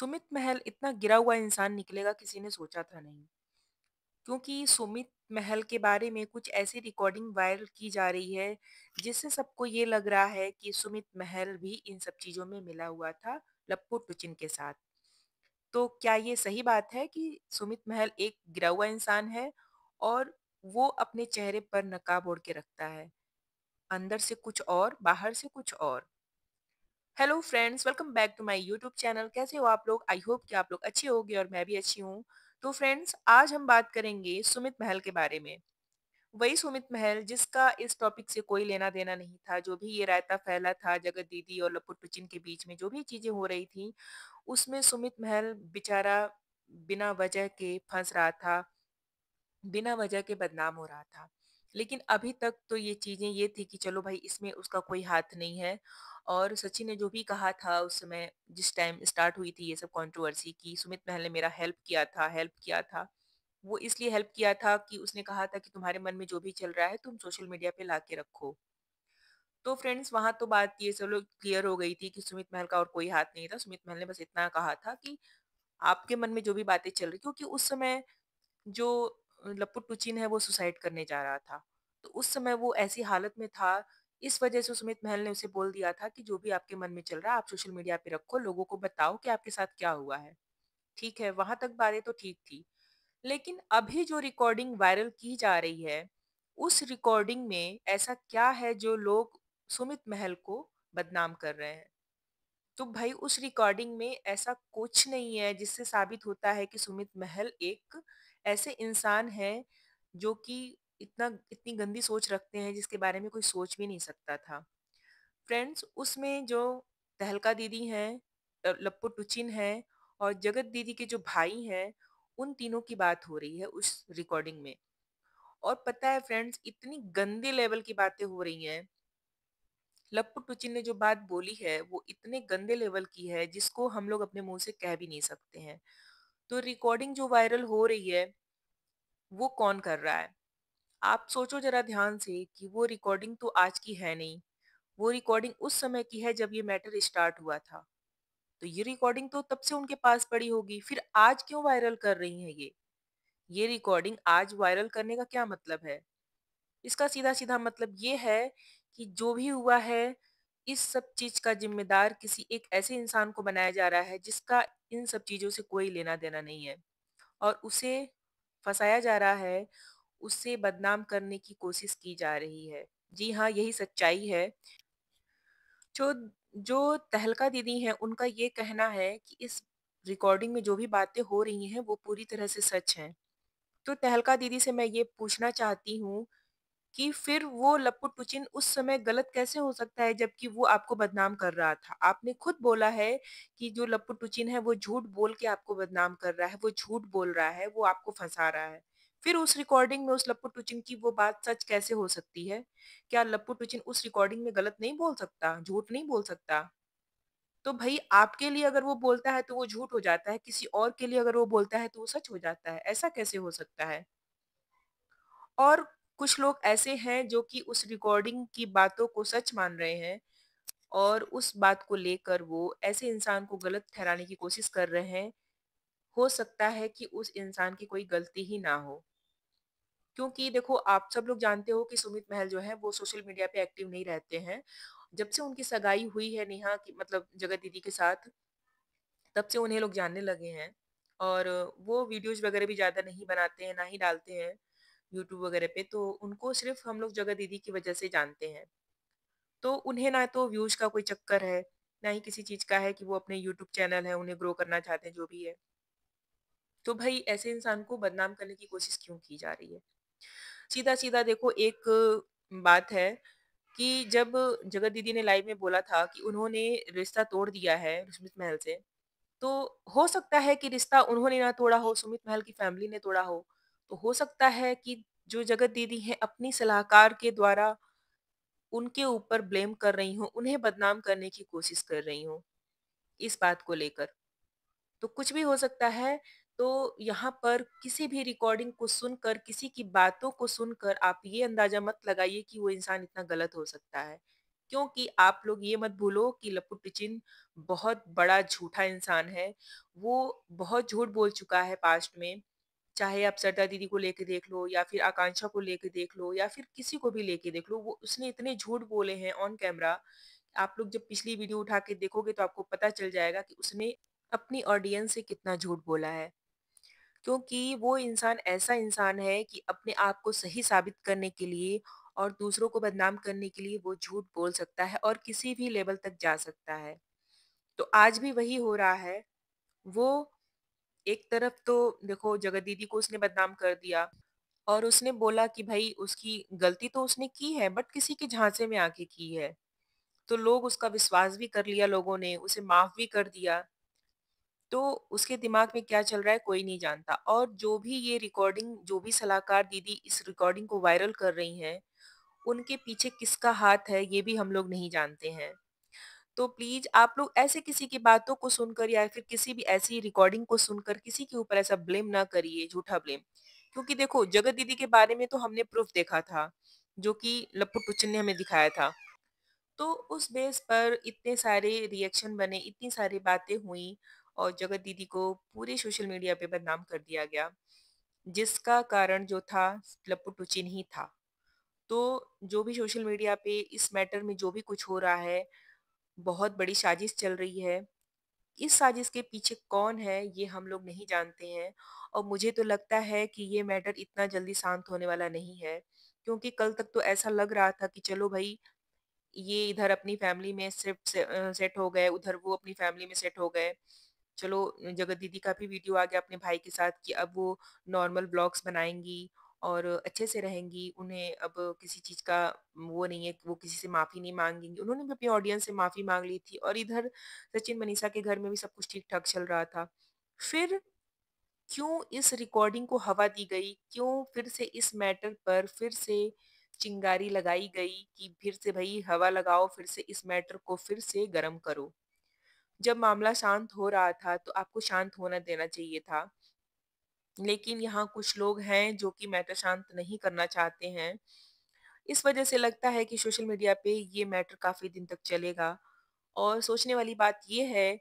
सुमित महल इतना गिरा हुआ इंसान निकलेगा किसी ने सोचा था नहीं। क्योंकि सुमित महल के बारे में कुछ ऐसी रिकॉर्डिंग वायरल की जा रही है जिससे सबको ये लग रहा है कि सुमित महल भी इन सब चीजों में मिला हुआ था लप्पू टुचिन के साथ। तो क्या ये सही बात है कि सुमित महल एक गिरा हुआ इंसान है और वो अपने चेहरे पर नकाब ओढ़ के रखता है, अंदर से कुछ और बाहर से कुछ और। Hello friends, welcome back to my YouTube channel. कैसे हो आप लोग? आई होप कि आप लोग अच्छे होंगे और मैं भी अच्छी हूँ। तो फ्रेंड्स, आज हम बात करेंगे सुमित महल के बारे में। वही सुमित महल जिसका इस टॉपिक से कोई लेना देना नहीं था। जो भी ये रायता फैला था जगत दीदी और लपुट पुचिन के बीच में, जो भी चीजें हो रही थी, उसमें सुमित महल बेचारा बिना वजह के फंस रहा था, बिना वजह के बदनाम हो रहा था। लेकिन अभी तक तो ये चीज़ें ये थी कि चलो भाई, इसमें उसका कोई हाथ नहीं है। और सचिन ने जो भी कहा था उस समय, जिस टाइम स्टार्ट हुई थी ये सब कंट्रोवर्सी, कि सुमित महल ने मेरा हेल्प किया था। वो इसलिए हेल्प किया था कि उसने कहा था कि तुम्हारे मन में जो भी चल रहा है तुम सोशल मीडिया पे लाके रखो। तो फ्रेंड्स, वहाँ तो बात ये चलो क्लियर हो गई थी कि सुमित महल का और कोई हाथ नहीं था। सुमित महल ने बस इतना कहा था कि आपके मन में जो भी बातें चल रही, क्योंकि उस समय जो लपुट पुचिन है वो सुसाइड करने जा रहा था। तो उस समय वो ऐसी हालत में था, इस वजह से सुमित महल ने उसे बोल दिया था कि जो भी आपके मन में चल रहा है आप सोशल मीडिया पे रखो, लोगों को बताओ कि आपके साथ क्या हुआ है। ठीक है, वहां तक बातें तो ठीक थी। लेकिन अभी जो रिकॉर्डिंग वायरल की जा रही है, उस रिकॉर्डिंग में ऐसा क्या है जो लोग सुमित महल को बदनाम कर रहे हैं? तो भाई, उस रिकॉर्डिंग में ऐसा कुछ नहीं है जिससे साबित होता है कि सुमित महल एक ऐसे इंसान है जो कि इतनी गंदी सोच रखते हैं जिसके बारे में कोई सोच भी नहीं सकता था। फ्रेंड्स, उसमें जो तहलका दीदी हैं, लप्पू टुचिन है और जगत दीदी के जो भाई हैं, उन तीनों की बात हो रही है उस रिकॉर्डिंग में। और पता है फ्रेंड्स, इतनी गंदे लेवल की बातें हो रही हैं। लप्पू टुचिन ने जो बात बोली है वो इतने गंदे लेवल की है जिसको हम लोग अपने मुंह से कह भी नहीं सकते हैं। तो रिकॉर्डिंग जो वायरल हो रही है, वो कौन कर रहा है? आप सोचो जरा ध्यान से कि वो रिकॉर्डिंग तो आज की है नहीं। वो रिकॉर्डिंग उस समय की है जब ये मैटर स्टार्ट हुआ था। तो ये रिकॉर्डिंग तो तब से उनके पास पड़ी होगी, फिर आज क्यों वायरल कर रही हैं ये रिकॉर्डिंग आज वायरल करने का क्या मतलब है? इसका सीधा-सीधा मतलब ये है कि जो भी हुआ है, इस सब चीज़ का ज़िम्मेदार किसी एक ऐसे इंसान को बनाया जा रहा है जिसका इन सब चीज़ों से कोई लेना-देना नहीं है, और उसे फँसाया जा रहा है, उसे बदनाम करने की कोशिश की जा रही है। जी हाँ, यही सच्चाई है। जो जो तहलका दीदी हैं, उनका ये कहना है कि इस रिकॉर्डिंग में जो भी बातें हो रही हैं, वो पूरी तरह से सच हैं। तो तहलका दीदी से मैं ये पूछना चाहती हूँ कि फिर वो लपुट पुचिन उस समय गलत कैसे हो सकता है जबकि वो आपको बदनाम कर रहा था? आपने खुद बोला है कि जो लपुट पुचिन है वो झूठ बोल के आपको बदनाम कर रहा है, वो झूठ बोल रहा है, वो आपको फँसा रहा है। फिर उस रिकॉर्डिंग में उस लपुट पुचिन की वो बात सच कैसे हो सकती है? क्या लपुट पुचिन उस रिकॉर्डिंग में गलत नहीं बोल सकता, झूठ नहीं बोल सकता? तो भई, आपके लिए अगर वो बोलता है तो वो झूठ हो जाता है, किसी और के लिए अगर वो बोलता है तो वो सच हो जाता है। ऐसा कैसे हो सकता है? और कुछ लोग ऐसे हैं जो कि उस रिकॉर्डिंग की बातों को सच मान रहे हैं और उस बात को लेकर वो ऐसे इंसान को गलत ठहराने की कोशिश कर रहे हैं। हो सकता है कि उस इंसान की कोई गलती ही ना हो। क्योंकि देखो, आप सब लोग जानते हो कि सुमित महल जो है वो सोशल मीडिया पे एक्टिव नहीं रहते हैं। जब से उनकी सगाई हुई है नेहा की, मतलब जगत दीदी के साथ, तब से उन्हें लोग जानने लगे हैं। और वो वीडियोज़ वगैरह भी ज़्यादा नहीं बनाते हैं, ना ही डालते हैं यूट्यूब वगैरह पे, तो उनको सिर्फ़ हम लोग जगत दीदी की वजह से जानते हैं। तो उन्हें ना तो व्यूज़ का कोई चक्कर है, ना ही किसी चीज़ का है कि वो अपने यूट्यूब चैनल है, उन्हें ग्रो करना चाहते हैं, जो भी है। तो भई, ऐसे इंसान को बदनाम करने की कोशिश क्यों की जा रही है? सीधा-सीधा देखो, एक बात है कि जब जगत दीदी ने लाइव में बोला था कि उन्होंने रिश्ता तोड़ दिया है सुमित महल से, तो हो सकता है कि रिश्ता उन्होंने ना तोड़ा हो, सुमित महल की फैमिली ने तोड़ा हो। तो हो सकता है कि जो जगत दीदी हैं अपनी सलाहकार के द्वारा उनके ऊपर ब्लेम कर रही हों, उन्हें बदनाम करने की कोशिश कर रही हों, इस बात को लेकर। तो कुछ भी हो सकता है। तो यहाँ पर किसी भी रिकॉर्डिंग को सुनकर, किसी की बातों को सुनकर आप ये अंदाज़ा मत लगाइए कि वो इंसान इतना गलत हो सकता है। क्योंकि आप लोग ये मत भूलो कि लप्पू टिचिन बहुत बड़ा झूठा इंसान है। वो बहुत झूठ बोल चुका है पास्ट में। चाहे आप सरदा दीदी को लेके देख लो या फिर आकांक्षा को लेके देख लो या फिर किसी को भी लेके देख लो, वो उसने इतने झूठ बोले हैं ऑन कैमरा। आप लोग जब पिछली वीडियो उठा के देखोगे तो आपको पता चल जाएगा कि उसने अपनी ऑडियंस से कितना झूठ बोला है। क्योंकि वो इंसान ऐसा इंसान है कि अपने आप को सही साबित करने के लिए और दूसरों को बदनाम करने के लिए वो झूठ बोल सकता है और किसी भी लेवल तक जा सकता है। तो आज भी वही हो रहा है। वो एक तरफ तो देखो जगत दीदी को उसने बदनाम कर दिया और उसने बोला कि भाई उसकी गलती तो उसने की है बट किसी के झांसे में आके की है। तो लोग उसका विश्वास भी कर लिया लोगों ने, उसे माफ भी कर दिया। तो उसके दिमाग में क्या चल रहा है कोई नहीं जानता और जो भी ये रिकॉर्डिंग जो भी सलाहकार दीदी इस रिकॉर्डिंग को वायरल कर रही हैं, उनके पीछे किसका हाथ है ये भी हम लोग नहीं जानते हैं। तो प्लीज़ आप लोग ऐसे किसी की बातों को सुनकर या फिर किसी भी ऐसी रिकॉर्डिंग को सुनकर किसी के ऊपर ऐसा ब्लेम ना करिए, झूठा ब्लेम। क्योंकि देखो जगत दीदी के बारे में तो हमने प्रूफ देखा था, जो कि लप्पू टुच्चन ने हमें दिखाया था। तो उस बेस पर इतने सारे रिएक्शन बने, इतनी सारी बातें हुई और जगत दीदी को पूरे सोशल मीडिया पे बदनाम कर दिया गया, जिसका कारण जो था लप्पू टुचिन ही था। तो जो भी सोशल मीडिया पे इस मैटर में जो भी कुछ हो रहा है, बहुत बड़ी साजिश चल रही है। इस साजिश के पीछे कौन है ये हम लोग नहीं जानते हैं और मुझे तो लगता है कि ये मैटर इतना जल्दी शांत होने वाला नहीं है। क्योंकि कल तक तो ऐसा लग रहा था कि चलो भई ये इधर अपनी फैमिली में सेट हो गए, उधर वो अपनी फैमिली में सेट हो गए। चलो जगत दीदी का भी वीडियो आ गया अपने भाई के साथ कि अब वो नॉर्मल व्लॉग्स बनाएँगी और अच्छे से रहेंगी। उन्हें अब किसी चीज़ का वो नहीं है कि वो किसी से माफ़ी नहीं माँगेंगी। उन्होंने भी अपनी ऑडियंस से माफ़ी माँग ली थी और इधर सचिन मनीषा के घर में भी सब कुछ ठीक-ठाक चल रहा था। फिर क्यों इस रिकॉर्डिंग को हवा दी गई? क्यों फिर से इस मैटर पर फिर से चिंगारी लगाई गई कि फिर से भई हवा लगाओ, फिर से इस मैटर को फिर से गरम करो? जब मामला शांत हो रहा था, तो आपको शांत होना देना चाहिए था। लेकिन यहाँ कुछ लोग हैं जो कि मैटर शांत नहीं करना चाहते हैं। इस वजह से लगता है कि सोशल मीडिया पे ये मैटर काफ़ी दिन तक चलेगा और सोचने वाली बात ये है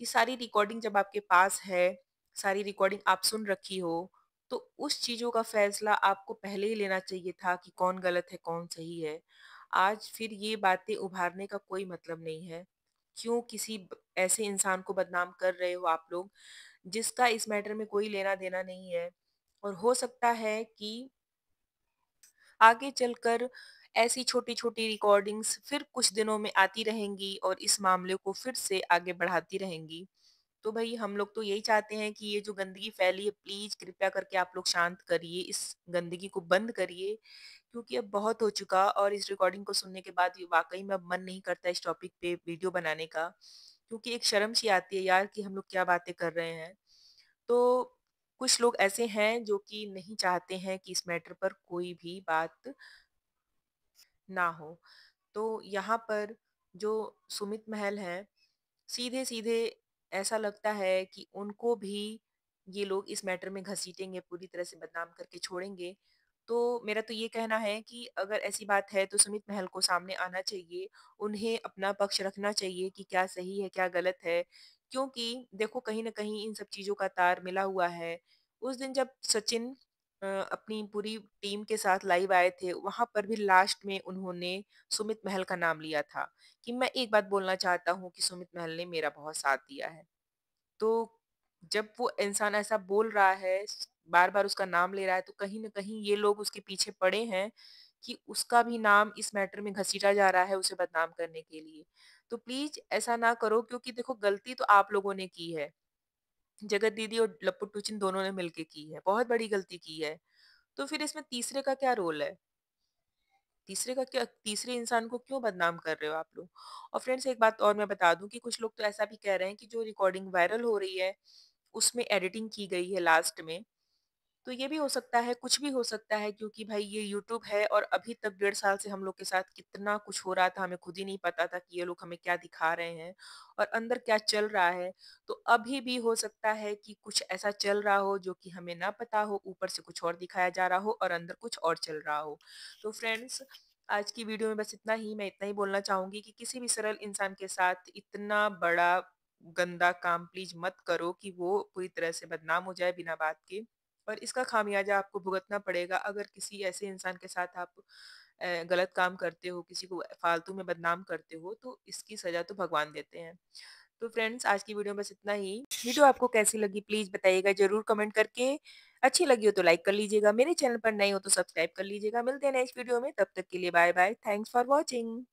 कि सारी रिकॉर्डिंग जब आपके पास है, सारी रिकॉर्डिंग आप सुन रखी हो, तो उस चीज़ों का फ़ैसला आपको पहले ही लेना चाहिए था कि कौन गलत है, कौन सही है। आज फिर ये बातें उभारने का कोई मतलब नहीं है। क्यों किसी ऐसे इंसान को बदनाम कर रहे हो आप लोग, जिसका इस मैटर में कोई लेना-देना नहीं है और हो सकता है कि आगे चलकर ऐसी छोटी-छोटी रिकॉर्डिंग्स फिर कुछ दिनों में आती रहेंगी और इस मामले को फिर से आगे बढ़ाती रहेंगी। तो भई हम लोग तो यही चाहते हैं कि ये जो गंदगी फैली है प्लीज़ कृपया करके आप लोग शांत करिए, इस गंदगी को बंद करिए क्योंकि अब बहुत हो चुका और इस रिकॉर्डिंग को सुनने के बाद वाक़ई में अब मन नहीं करता इस टॉपिक पे वीडियो बनाने का। क्योंकि एक शर्म सी आती है यार कि हम लोग क्या बातें कर रहे हैं। तो कुछ लोग ऐसे हैं जो कि नहीं चाहते हैं कि इस मैटर पर कोई भी बात ना हो। तो यहाँ पर जो सुमित महल हैं, सीधे-सीधे ऐसा लगता है कि उनको भी ये लोग इस मैटर में घसीटेंगे, पूरी तरह से बदनाम करके छोड़ेंगे। तो मेरा तो ये कहना है कि अगर ऐसी बात है तो सुमित महल को सामने आना चाहिए, उन्हें अपना पक्ष रखना चाहिए कि क्या सही है, क्या गलत है। क्योंकि देखो कहीं न कहीं इन सब चीज़ों का तार मिला हुआ है। उस दिन जब सचिन अपनी पूरी टीम के साथ लाइव आए थे, वहाँ पर भी लास्ट में उन्होंने सुमित महल का नाम लिया था कि मैं एक बात बोलना चाहता हूँ कि सुमित महल ने मेरा बहुत साथ दिया है। तो जब वो इंसान ऐसा बोल रहा है, बार-बार उसका नाम ले रहा है, तो कहीं न कहीं ये लोग उसके पीछे पड़े हैं कि उसका भी नाम इस मैटर में घसीटा जा रहा है उसे बदनाम करने के लिए। तो प्लीज़ ऐसा ना करो क्योंकि देखो गलती तो आप लोगों ने की है। जगत दीदी और लप्पू टूचिन दोनों ने मिलके की है, बहुत बड़ी गलती की है। तो फिर इसमें तीसरे का क्या रोल है? तीसरे इंसान को क्यों बदनाम कर रहे हो आप लोग? और फ्रेंड्स एक बात और मैं बता दूँ कि कुछ लोग तो ऐसा भी कह रहे हैं कि जो रिकॉर्डिंग वायरल हो रही है, उसमें एडिटिंग की गई है लास्ट में। तो ये भी हो सकता है, कुछ भी हो सकता है क्योंकि भाई ये यूट्यूब है और अभी तक 1.5 साल से हम लोग के साथ कितना कुछ हो रहा था, हमें खुद ही नहीं पता था कि ये लोग हमें क्या दिखा रहे हैं और अंदर क्या चल रहा है। तो अभी भी हो सकता है कि कुछ ऐसा चल रहा हो जो कि हमें ना पता हो, ऊपर से कुछ और दिखाया जा रहा हो और अंदर कुछ और चल रहा हो। तो फ्रेंड्स आज की वीडियो में बस इतना ही। मैं इतना ही बोलना चाहूँगी कि किसी भी सरल इंसान के साथ इतना बड़ा गंदा काम प्लीज़ मत करो कि वो पूरी तरह से बदनाम हो जाए बिना बात के, और इसका खामियाज़ा आपको भुगतना पड़ेगा अगर किसी ऐसे इंसान के साथ आप गलत काम करते हो, किसी को फालतू में बदनाम करते हो, तो इसकी सज़ा तो भगवान देते हैं। तो फ्रेंड्स, आज की वीडियो में बस इतना ही। वीडियो आपको कैसी लगी प्लीज़ बताइएगा ज़रूर कमेंट करके। अच्छी लगी हो तो लाइक कर लीजिएगा, मेरे चैनल पर नए हो तो सब्सक्राइब कर लीजिएगा। मिलते हैं नेक्स्ट वीडियो में, तब तक के लिए bye bye. Thanks for watching.